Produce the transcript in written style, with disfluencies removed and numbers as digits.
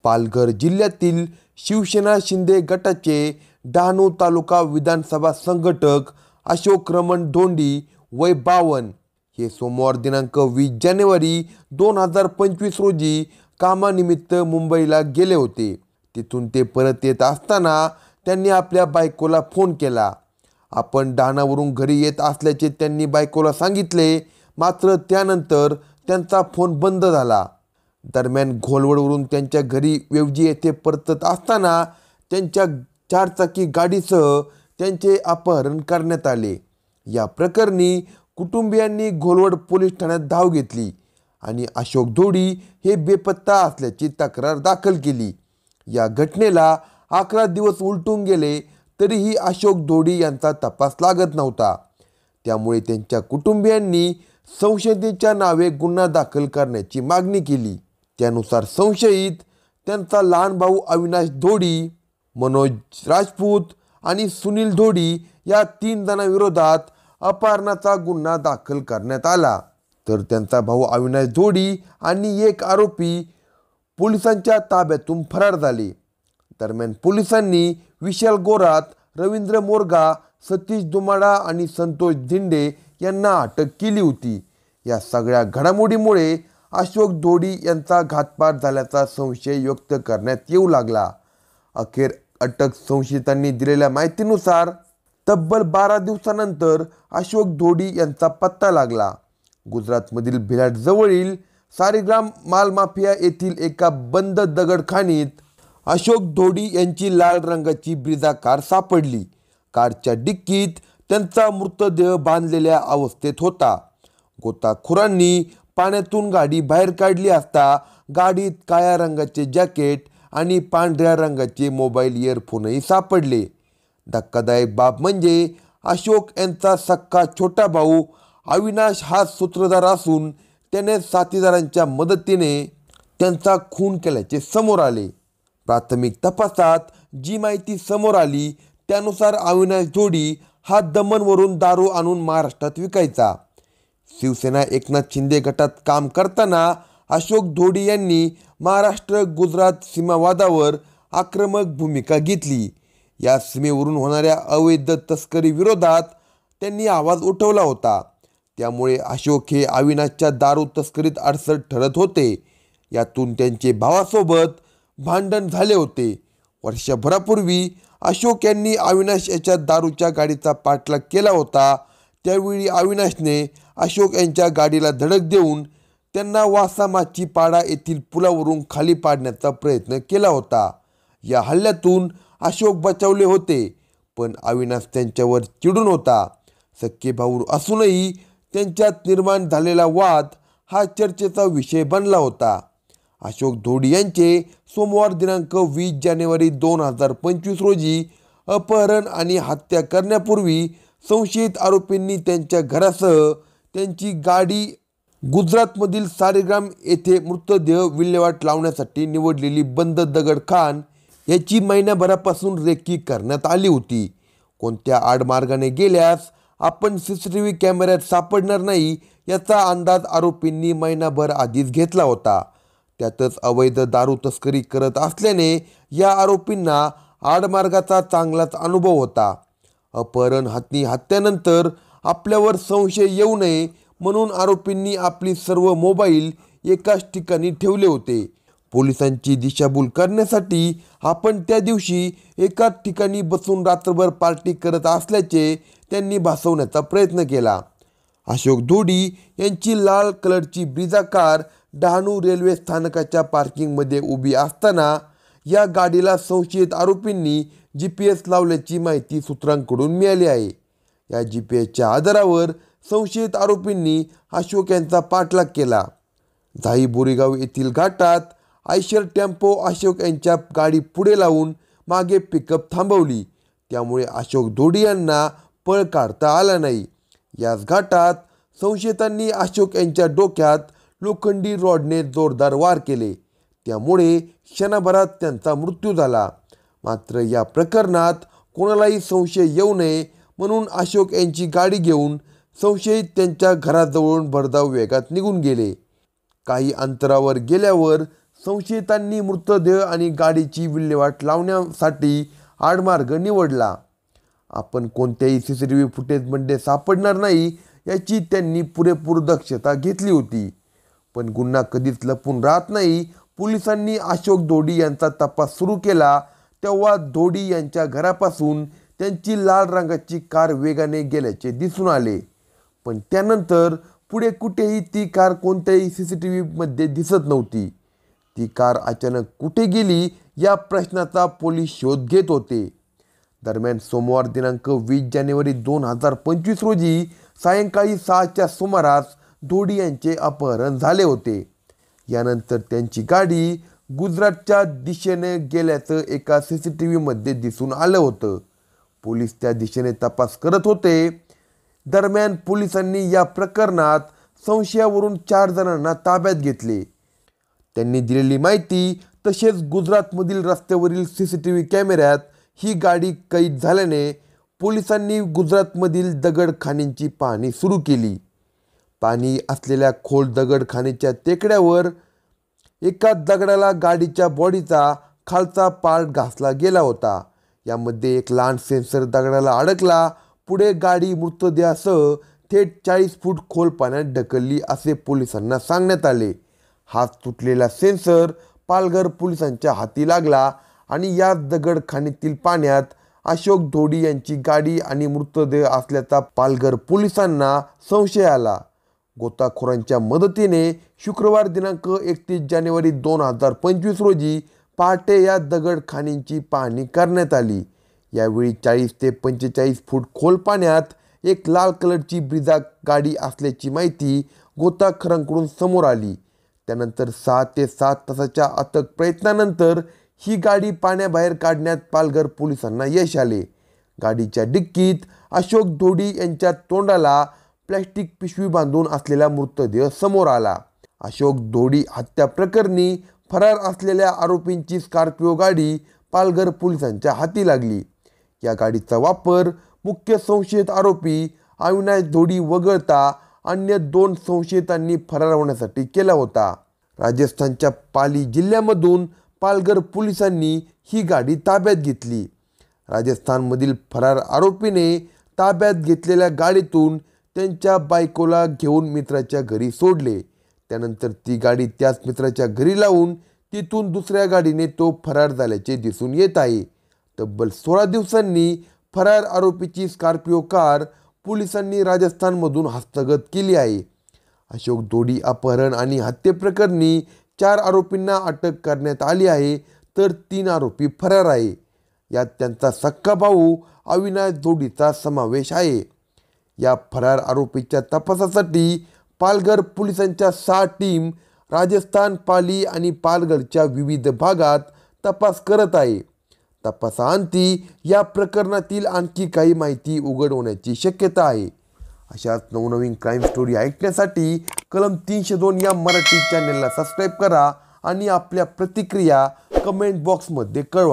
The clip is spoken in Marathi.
पालघर जिल्ह्यातील शिवसेना शिंदे गटाचे डहाणू तालुका विधानसभा संघटक अशोक रमण धोंडी वय 52 हे सोमवार दिनांक 20 जानेवारी 2025 रोजी कामानिमित्त मुंबईला गेले होते. तिथून ते परत येत असताना त्यांनी आपल्या बायकोला फोन केला. आपण डहाणावरून घरी येत असल्याचे त्यांनी बायकोला सांगितले. मात्र त्यानंतर त्यांचा फोन बंद झाला. दरम्यान घोलवडवरून त्यांच्या घरी वेवजी येथे परतत असताना त्यांच्या 4 चाकी गाडीसह त्यांचे अपहरण करण्यात आले. या प्रकरणी कुटुंबियांनी घोलवड पोलीस ठाण्यात धाव घेतली आणि अशोक धोडी हे बेपत्ता असल्याची तक्रार दाखल केली. या घटनेला 11 दिवस उलटून गेले तरीही अशोक धोडी यांचा तपास लागत नव्हता. त्यामुळे त्यांच्या कुटुंबियांनी संशयिताच्या नावे गुन्हा दाखल करण्याची मागणी केली. त्यानुसार संशयित त्यांचा लहान भाऊ अविनाश धोडी, मनोज राजपूत आणि सुनील धोडी या 3 जणांविरोधात अपहरणाचा गुन्हा दाखल करण्यात आला. तर त्यांचा भाऊ अविनाश धोडी आणि एक आरोपी पोलिसांच्या ताब्यातून फरार झाले. दरम्यान पोलिसांनी विशाल गोरात, रवींद्र मोरगा, सतीश दुमाडा आणि संतोष धिंडे यांना अटक केली होती. या सगळ्या घडामोडीमुळे अशोक धोडी यांचा घातपात झाल्याचा संशय व्यक्त करण्यात येऊ लागला. अखेर अटक संशयितांनी दिलेल्या माहितीनुसार तब्बल 12 दिवसानंतर अशोक धोडी यांचा पत्ता लागला. गुजरातमधील भिलाड जवळील सारीग्राम माल माफिया येथील एका बंद दगडखानीत अशोक धोडी यांची लाल रंगाची ब्रिझा कार सापडली. कारच्या डिक्कीत त्यांचा मृतदेह बांधलेल्या अवस्थेत होता. गोताखोरांनी पाण्यातून गाडी बाहेर काढली असता गाडीत काळ्या रंगाचे जॅकेट आणि पांढऱ्या रंगाचे मोबाईल इयरफोनही सापडले. धक्कादायक बाब म्हणजे अशोक यांचा सख्खा छोटा भाऊ अविनाश हा सूत्रधार असून त्याने साथीदारांच्या मदतीने त्यांचा खून केल्याचे समोर आले. प्राथमिक तपासात जी माहिती समोर आली त्यानुसार अविनाश धोडी हा दमणवरून दारू आणून महाराष्ट्रात विकायचा. शिवसेना एकनाथ शिंदे गटात काम करताना अशोक धोडी यांनी महाराष्ट्र गुजरात सीमावादावर आक्रमक भूमिका घेतली. या सीमेवरून होणाऱ्या अवैध तस्करी विरोधात त्यांनी आवाज उठवला होता. त्यामुळे अशोक हे अविनाशच्या दारू तस्करीत अडसर ठरत होते. यातून त्यांचे भावासोबत भांडण झाले होते. वर्षभरापूर्वी अशोक यांनी अविनाश याच्या दारूच्या गाडीचा पाठलाग केला होता. त्यावेळी अविनाशने अशोक यांच्या गाडीला धडक देऊन त्यांना वासामाची पाडा येथील पुलावरून खाली पाडण्याचा प्रयत्न केला होता. या हल्ल्यातून अशोक बचावले होते, पण अविनाश त्यांच्यावर चिडून होता. सख्खे भाऊ असूनही त्यांच्यात निर्माण झालेला वाद हा चर्चेचा विषय बनला होता. अशोक धोडी यांचे सोमवार दिनांक 20 जानेवारी 2025 रोजी अपहरण आणि हत्या करण्यापूर्वी संशयित आरोपींनी त्यांच्या घरासह त्यांची गाडी गुजरातमधील सारीग्राम येथे मृतदेह विल्हेवाट लावण्यासाठी निवडलेली बंद दगडखान याची महिनाभरापासून रेकी करण्यात आली होती. कोणत्या आडमार्गाने गेल्यास आपण CCTV कॅमेऱ्यात सापडणार नाही याचा अंदाज आरोपींनी महिनाभर आधीच घेतला होता. त्यातच अवैध दारू तस्करी करत असल्याने या आरोपींना आडमार्गाचा चांगलाच अनुभव होता. अपहरण हत्यानंतर आपल्यावर संशय येऊ नये म्हणून आरोपींनी आपली सर्व मोबाईल एकाच ठिकाणी ठेवले होते. पोलिसांची दिशाभूल करण्यासाठी आपण त्या दिवशी एकाच ठिकाणी बसून रात्रभर पार्टी करत असल्याचे त्यांनी भासवण्याचा प्रयत्न केला. अशोक धोडी यांची लाल कलरची ब्रिझा कार डहाणू रेल्वे स्थानकाच्या पार्किंगमध्ये उभी असताना या गाडीला संशयित आरोपींनी GPS लावल्याची माहिती सूत्रांकडून मिळाली आहे. या GPSच्या आधारावर संशयित आरोपींनी अशोक यांचा पाठलाग केला. झाई बोरीगाव येथील घाटात आयशर टेम्पो अशोक यांच्या गाडी पुढे लावून मागे पिकअप थांबवली. त्यामुळे अशोक धोडी यांना पळ काढता आला नाही. याच घाटात संशयितांनी अशोक यांच्या डोक्यात लोखंडी रॉडने जोरदार वार केले. त्यामुळे क्षणभरात त्यांचा मृत्यू झाला. मात्र या प्रकरणात कोणालाही संशय येऊ नये म्हणून अशोक यांची गाडी घेऊन संशयित त्यांच्या घराजवळून भरधाव वेगात निघून गेले. काही अंतरावर गेल्यावर संशयितांनी मृतदेह आणि गाडीची विल्हेवाट लावण्यासाठी आडमार्ग निवडला. आपण कोणत्याही CCTV फुटेजमध्ये सापडणार नाही याची त्यांनी पुरेपूर दक्षता घेतली होती. पण गुन्हा कधीच लपून राहत नाही. पोलिसांनी अशोक ढोडी यांचा तपास सुरू केला तेव्हा ढोडी यांच्या घरापासून त्यांची लाल रंगाची कार वेगाने गेल्याचे दिसून आले. पण त्यानंतर पुढे कुठेही ती कार कोणत्याही CCTVमध्ये दिसत नव्हती. ती कार अचानक कुठे गेली या प्रश्नाचा पोलीस शोध घेत होते. दरम्यान सोमवार दिनांक 20 जानेवारी 2025 रोजी सायंकाळी 6च्या सुमारास ढोडी यांचे अपहरण झाले होते. यानंतर त्यांची गाडी गुजरातच्या दिशेने गेल्याचं एका CCTVमध्ये दिसून आलं होतं. पोलीस त्या दिशेने तपास करत होते. दरम्यान पोलिसांनी या प्रकरणात संशयावरून 4 जणांना ताब्यात घेतले. त्यांनी दिलेली माहिती तसेच गुजरातमधील रस्त्यावरील CCTV कॅमेऱ्यात ही गाडी कैद झाल्याने पोलिसांनी गुजरातमधील दगडखाणींची पाहणी सुरू केली. पाणी असलेल्या खोल दगडखाणीच्या टेकड्यावर एका दगडाला गाडीच्या बॉडीचा खालचा पार्ट घासला गेला होता. यामध्ये एक लहान सेन्सर दगडाला अडकला. पुढे गाडी मृतदेहासह थेट 40 फूट खोल पाण्यात ढकलली असे पोलिसांना सांगण्यात आले. हात तुटलेला सेन्सर पालघर पोलिसांच्या हाती लागला आणि या दगडखाणीतील पाण्यात अशोक ढोडी यांची गाडी आणि मृतदेह असल्याचा पालघर पोलिसांना संशय आला. गोताखोरांच्या मदतीने शुक्रवार दिनांक 31 जानेवारी 2025 रोजी पहाटे या दगडखाणींची पाहणी करण्यात आली. यावेळी 40 ते 45 फूट खोल पाण्यात एक लाल कलरची ब्रिझा गाडी असल्याची माहिती गोताखोरांकडून समोर आली. त्यानंतर 6 ते 7 तासाच्या अथक प्रयत्नानंतर ही गाडी पाण्याबाहेर काढण्यात पालघर पोलिसांना यश आले. गाडीच्या डिक्कीत अशोक ढोडी यांच्या तोंडाला प्लॅस्टिक पिशवी बांधून असलेला मृतदेह समोर आला. अशोक ढोडी हत्या प्रकरणी फरार असलेल्या आरोपींची स्कॉर्पिओ गाडी पालघर पोलिसांच्या हाती लागली. या गाडीचा वापर मुख्य संशयित आरोपी अविनाश ढोडी वगळता अन्य 2 संशयितांनी फरार होण्यासाठी केला होता. राजस्थानच्या पाली जिल्ह्यामधून पालघर पोलिसांनी ही गाडी ताब्यात घेतली. राजस्थानमधील फरार आरोपीने ताब्यात घेतलेल्या गाडीतून त्यांच्या बायकोला घेऊन मित्राच्या घरी सोडले. त्यानंतर ती गाडी त्याच मित्राच्या घरी लावून तिथून दुसऱ्या गाडीने तो फरार झाल्याचे दिसून येत आहे. तब्बल 16 दिवसांनी फरार आरोपीची स्कॉर्पिओ कार पोलिसांनी राजस्थानमधून हस्तगत केली आहे. अशोक ढोडी अपहरण आणि हत्येप्रकरणी 4 आरोपींना अटक करण्यात आली आहे तर 3 आरोपी फरार आहे. यात त्यांचा सख्खा भाऊ अविनाश ढोडीचा समावेश आहे. या फरार आरोपीच्या तपासासाठी पालघर पोलिसांच्या 6 टीम राजस्थान, पाली आणि पालघरच्या विविध भागात तपास करत आहे. तपासाअंती या प्रकरणातील आणखी काही माहिती उघड होण्याची शक्यता आहे. अशाच नवनवीन क्राईम स्टोरी ऐकण्यासाठी कलम 302 या मराठी चॅनलला सबस्क्राईब करा आणि आपल्या प्रतिक्रिया कमेंट बॉक्समध्ये कळवा.